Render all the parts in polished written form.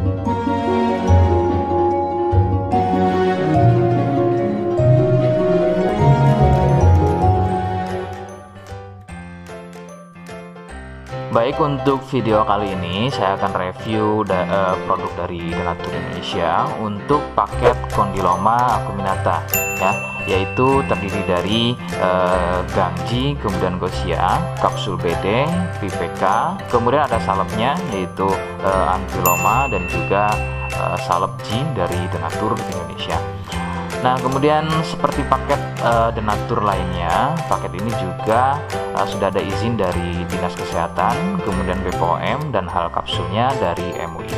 Baik, untuk video kali ini saya akan review produk dari Denatur Indonesia untuk paket Condyloma acuminata ya, yaitu terdiri dari Gamji, kemudian Gosia, kapsul BD, PPK, kemudian ada salepnya yaitu Ankyloma dan juga salep G dari Denatur Indonesia. Nah, kemudian seperti paket Denatur lainnya, paket ini juga sudah ada izin dari Dinas Kesehatan, kemudian BPOM, dan hal kapsulnya dari MUI.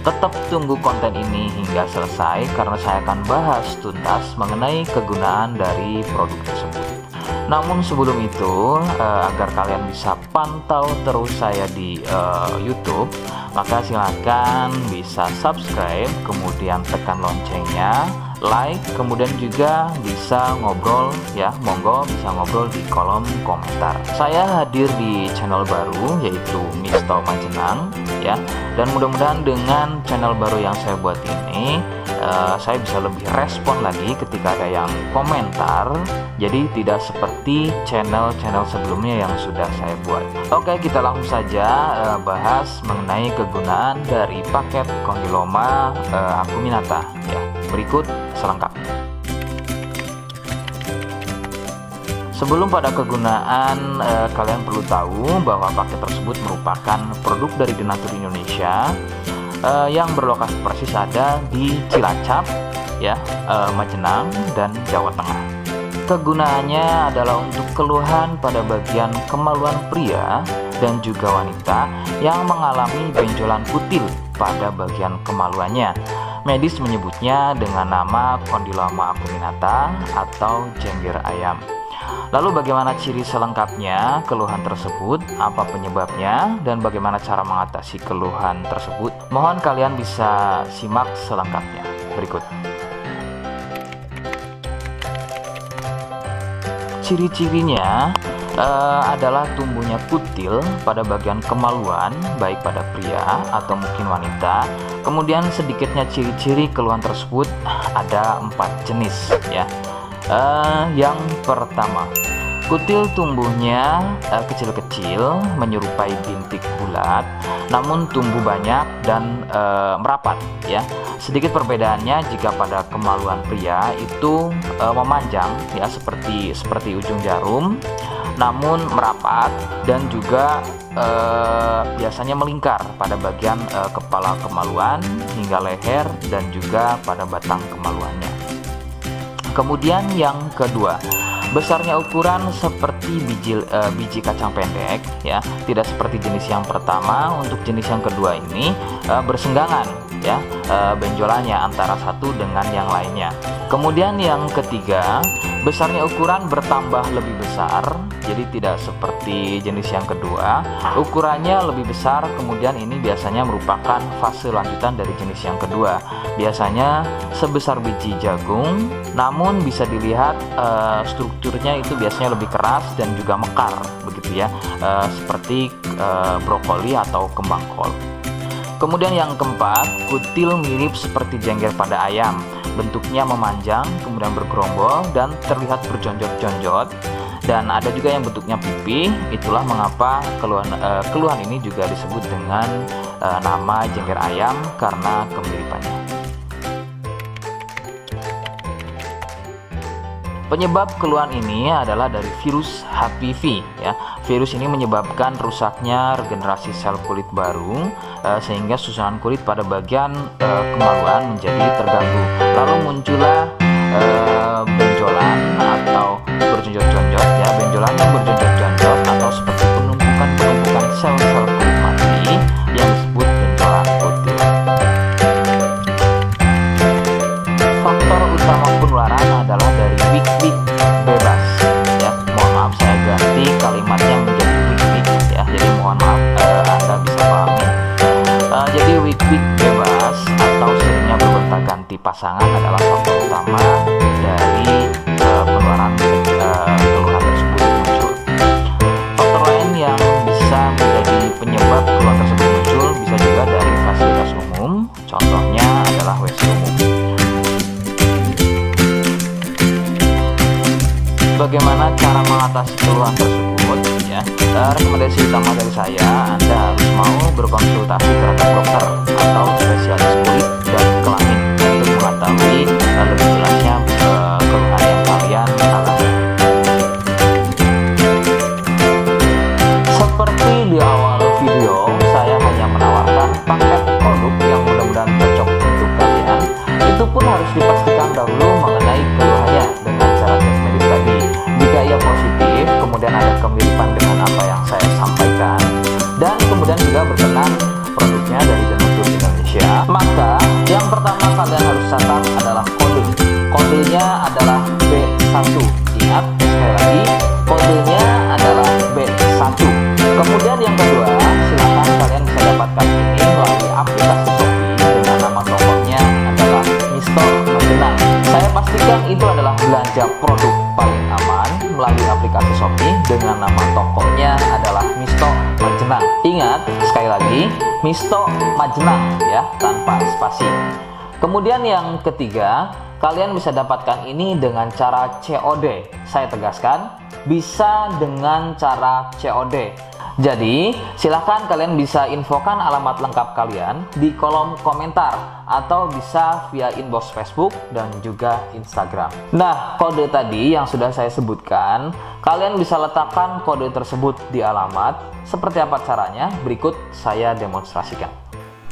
Tetap tunggu konten ini hingga selesai karena saya akan bahas tuntas mengenai kegunaan dari produk tersebut. Namun sebelum itu, agar kalian bisa pantau terus saya di YouTube, maka silakan bisa subscribe, kemudian tekan loncengnya, like, kemudian juga bisa ngobrol ya, monggo bisa ngobrol di kolom komentar. Saya hadir di channel baru yaitu Misto Majenang ya, dan mudah-mudahan dengan channel baru yang saya buat ini saya bisa lebih respon lagi ketika ada yang komentar, jadi tidak seperti channel-channel sebelumnya yang sudah saya buat. Oke, kita langsung saja bahas mengenai kegunaan dari paket Condyloma acuminata ya. Berikut selengkapnya. Sebelum pada kegunaan, kalian perlu tahu bahwa paket tersebut merupakan produk dari Denatur Indonesia yang berlokasi persis ada di Cilacap ya, Majenang dan Jawa Tengah. Kegunaannya adalah untuk keluhan pada bagian kemaluan pria dan juga wanita yang mengalami benjolan kutil pada bagian kemaluannya. Medis menyebutnya dengan nama Condyloma acuminata atau jengger ayam. Lalu bagaimana ciri selengkapnya keluhan tersebut, apa penyebabnya, dan bagaimana cara mengatasi keluhan tersebut? Mohon kalian bisa simak selengkapnya berikut. Ciri-cirinya adalah tumbuhnya kutil pada bagian kemaluan, baik pada pria atau mungkin wanita. Kemudian sedikitnya ciri-ciri keluhan tersebut ada 4 jenis ya. Yang pertama, kutil tumbuhnya kecil-kecil menyerupai bintik bulat, namun tumbuh banyak dan merapat ya. Sedikit perbedaannya jika pada kemaluan pria itu memanjang ya, seperti ujung jarum, namun merapat dan juga biasanya melingkar pada bagian kepala kemaluan hingga leher dan juga pada batang kemaluannya. Kemudian yang kedua, besarnya ukuran seperti biji kacang pendek ya, tidak seperti jenis yang pertama. Untuk jenis yang kedua ini bersenggangan ya, benjolannya antara satu dengan yang lainnya. Kemudian yang ketiga, besarnya ukuran bertambah lebih besar, jadi tidak seperti jenis yang kedua, ukurannya lebih besar. Kemudian ini biasanya merupakan fase lanjutan dari jenis yang kedua, biasanya sebesar biji jagung, namun bisa dilihat strukturnya itu biasanya lebih keras dan juga mekar begitu ya, seperti brokoli atau kembang kol. Kemudian yang keempat, kutil mirip seperti jengger pada ayam, bentuknya memanjang, kemudian bergerombol dan terlihat berjonjot-jonjot, dan ada juga yang bentuknya pipih. Itulah mengapa keluhan ini juga disebut dengan nama jengger ayam karena kemiripannya. Penyebab keluhan ini adalah dari virus HPV ya. Virus ini menyebabkan rusaknya regenerasi sel kulit baru, sehingga susunan kulit pada bagian kemaluan menjadi terganggu. Lalu muncullah benjolan atau berjonjot-jonjot ya, benjolan yang berjonjot-jonjot atau seperti penumpukan sel-sel kulit mati yang disebut benjolan kutil. Faktor utama penularan adalah dari wik-wik bebas ya. Mohon maaf saya ganti kalimatnya menjadi wik-wik ya, jadi mohon maaf Anda bisa pahami. Jadi wik-wik bebas atau seringnya bergonta-ganti pasangan adalah faktor utama dari penularan keluhan tersebut muncul. Faktor lain yang bisa menjadi penyebab keluhan tersebut muncul bisa juga dari fasilitas umum umum, contohnya adalah WC umum. Bagaimana cara mengatasi keluhan tersebut? Ya, rekomendasi utama dari saya, Anda harus mau berkonsultasi terhadap dokter atau spesialis kulit dan kelamin untuk mengetahui lebih jelasnya keluhan yang kalian alami. Seperti di awal video, saya hanya menawarkan paket produk yang mudah-mudahan cocok untuk kalian. Itu pun harus dipastikan dahulu mengenai keluhannya dengan cara tes medis tadi. Jika ia positif, kemudian ada kemiripan dengan apa yang saya sampaikan, dan kemudian juga berkenan produknya dari Dermatur Indonesia, maka yang pertama kalian harus catat adalah kode. Kodenya adalah B1. Ingat, sekali lagi, kodenya adalah B1. Kemudian yang kedua, silakan kalian bisa dapatkan ini melalui aplikasi Shopee dengan nama tokonya adalah Misto Majenang. Saya pastikan itu adalah belanja produk paling aman melalui aplikasi Shopee dengan nama tokonya adalah Misto Majenang. Ingat, sekali lagi, Misto Majenang ya, tanpa spasi. Kemudian yang ketiga, kalian bisa dapatkan ini dengan cara COD. Saya tegaskan, bisa dengan cara COD. Jadi, silahkan kalian bisa infokan alamat lengkap kalian di kolom komentar atau bisa via inbox Facebook dan juga Instagram. Nah, kode tadi yang sudah saya sebutkan, kalian bisa letakkan kode tersebut di alamat. Seperti apa caranya? Berikut saya demonstrasikan.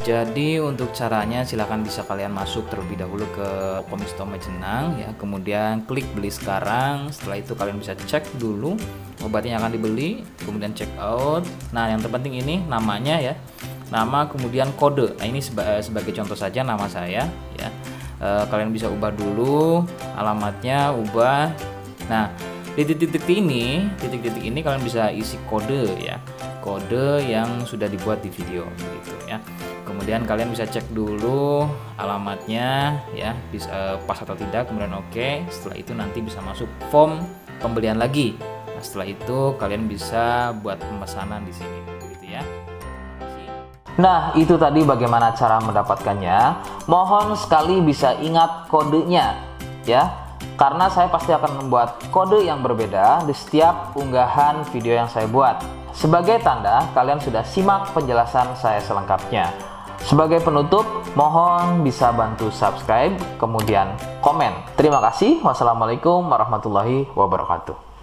Jadi untuk caranya silahkan bisa kalian masuk terlebih dahulu ke Misto Majenang ya, kemudian klik beli sekarang. Setelah itu kalian bisa cek dulu obatnya yang akan dibeli, kemudian check out. Nah yang terpenting ini namanya ya, nama kemudian kode. Nah ini sebagai contoh saja nama saya ya. Kalian bisa ubah dulu alamatnya, ubah. Nah di titik-titik ini kalian bisa isi kode ya, kode yang sudah dibuat di video gitu ya. Kemudian kalian bisa cek dulu alamatnya ya, bisa pas atau tidak, kemudian oke. Setelah itu nanti bisa masuk form pembelian lagi. Nah, setelah itu kalian bisa buat pemesanan di sini gitu ya. Nah, itu tadi bagaimana cara mendapatkannya. Mohon sekali bisa ingat kodenya ya, karena saya pasti akan membuat kode yang berbeda di setiap unggahan video yang saya buat. Sebagai tanda kalian sudah simak penjelasan saya selengkapnya. Sebagai penutup, mohon bisa bantu subscribe, kemudian komen. Terima kasih. Wassalamualaikum warahmatullahi wabarakatuh.